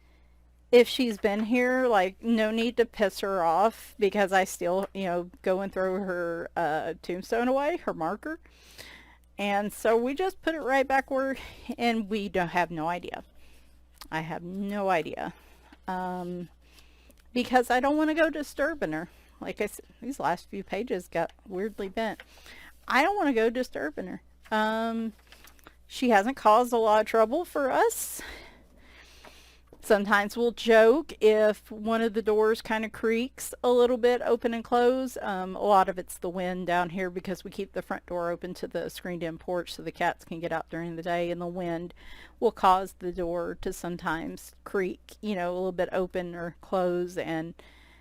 she's been here, like, no need to piss her off because I still, go and throw her tombstone away, her marker. And so we just put it right back where, and we don't have no idea. I have no idea. Because I don't want to go disturbing her. Like I said, these last few pages got weirdly bent. I don't want to go disturbing her. She hasn't caused a lot of trouble for us. Sometimes we'll joke if one of the doors kind of creaks a little bit open and close. A lot of it's the wind down here because we keep the front door open to the screened-in porch so the cats can get out during the day, and the wind will cause the door to sometimes creak, a little bit open or close, and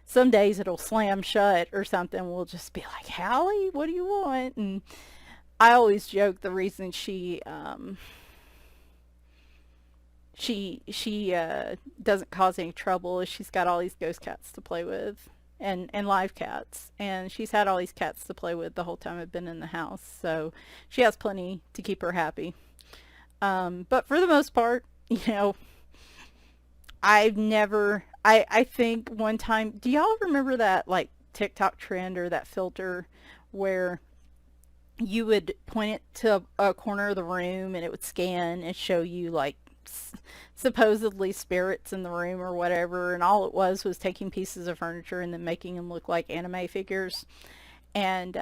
some days it'll slam shut or something. We'll just be like, Hallie, what do you want? And I always joke the reason she doesn't cause any trouble is she's got all these ghost cats to play with and live cats, and she's had all these cats to play with the whole time I've been in the house, so she has plenty to keep her happy. But for the most part, I think one time, do y'all remember that like TikTok trend or that filter where you would point it to a corner of the room and it would scan and show you like supposedly spirits in the room or whatever, and all it was taking pieces of furniture and then making them look like anime figures? And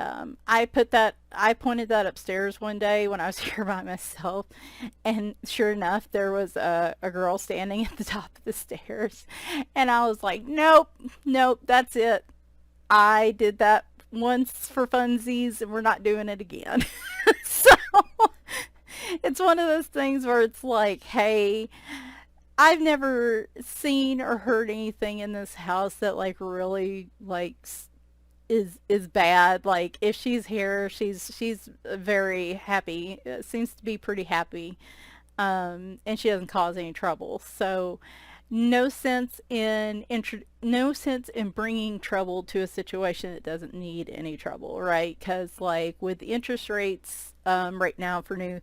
I pointed that upstairs one day when I was here by myself, and sure enough there was a girl standing at the top of the stairs, and I was like, nope, that's it. I did that once for funsies and we're not doing it again. So it's one of those things where it's like, hey, I've never seen or heard anything in this house that like really like is bad. Like if she's here, she's very happy. Seems to be pretty happy. And she doesn't cause any trouble. So no sense in no sense in bringing trouble to a situation that doesn't need any trouble, right? Because like with interest rates right now for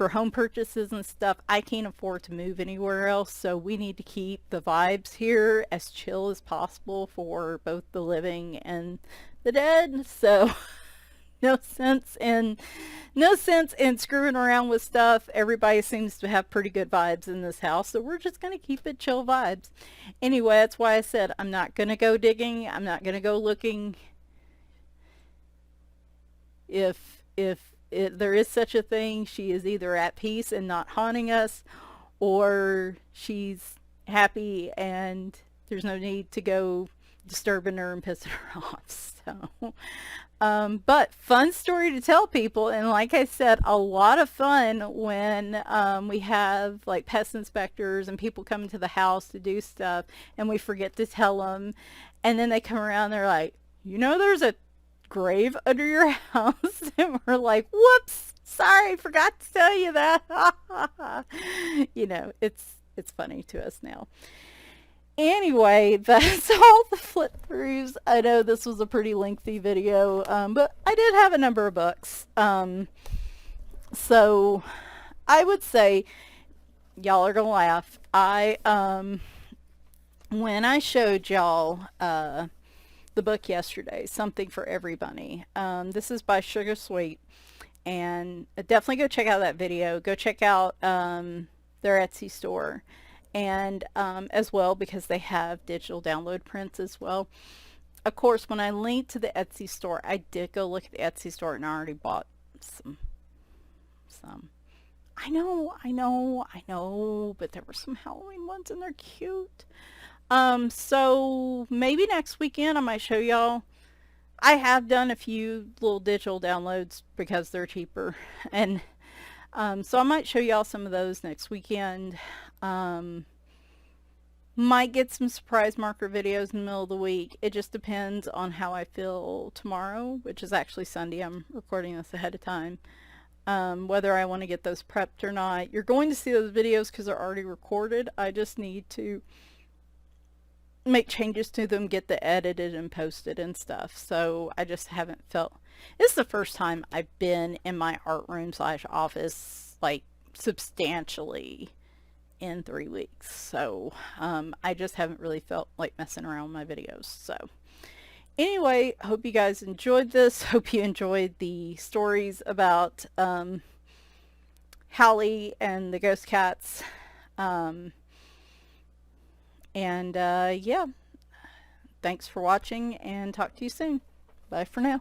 home purchases and stuff, I can't afford to move anywhere else, so we need to keep the vibes here as chill as possible for both the living and the dead. So no sense in no sense in screwing around with stuff. Everybody seems to have pretty good vibes in this house, so we're just going to keep it chill vibes. Anyway, that's why I said I'm not going to go digging. I'm not going to go looking. If there is such a thing, she is either at peace and not haunting us, or she's happy and there's no need to go disturbing her and pissing her off. So but fun story to tell people, and like I said, a lot of fun when we have like pest inspectors and people coming to the house to do stuff and we forget to tell them, and then they come around, they're like, you know, there's a grave under your house. And we're like, whoops, sorry, forgot to tell you that. You know, it's funny to us now. Anyway, that's all the flip-throughs. I know this was a pretty lengthy video, but I did have a number of books. So I would say, y'all are gonna laugh. When I showed y'all the book yesterday, Something for Every Bunny. This is by Sugar Sweet, and definitely go check out that video. Go check out their Etsy store, and as well, because they have digital download prints as well. Of course, when I linked to the Etsy store, I did go look at the Etsy store, and I already bought some. I know, but there were some Halloween ones, and they're cute. So maybe next weekend I might show y'all. I have done a few little digital downloads because they're cheaper, and so I might show y'all some of those next weekend. Might get some surprise marker videos in the middle of the week. It just depends on how I feel tomorrow, which is actually Sunday. I'm recording this ahead of time. Whether I want to get those prepped or not. You're going to see those videos because they're already recorded. I just need to make changes to them, get the edited and posted and stuff. So I just haven't felt, this is the first time I've been in my art room slash office like substantially in 3 weeks. So I just haven't really felt like messing around with my videos. So anyway, hope you guys enjoyed this. Hope you enjoyed the stories about Hallie and the ghost cats. Yeah, thanks for watching, and talk to you soon. Bye for now.